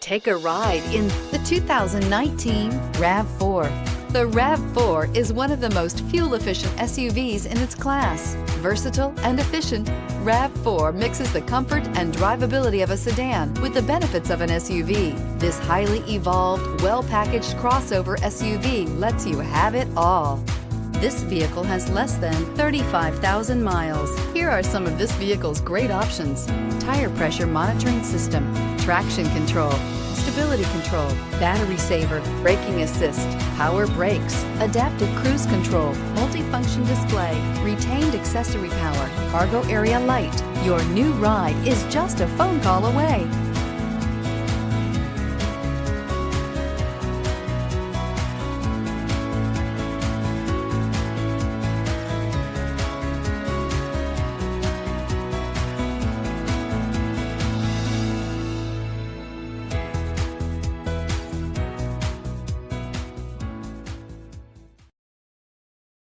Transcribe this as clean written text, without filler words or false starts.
Take a ride in the 2019 RAV4. The RAV4 is one of the most fuel-efficient SUVs in its class. Versatile and efficient, RAV4 mixes the comfort and drivability of a sedan with the benefits of an SUV. This highly evolved, well-packaged crossover SUV lets you have it all. This vehicle has less than 35,000 miles. Here are some of this vehicle's great options: tire pressure monitoring system, traction control, stability control, battery saver, braking assist, power brakes, adaptive cruise control, multifunction display, retained accessory power, cargo area light. Your new ride is just a phone call away.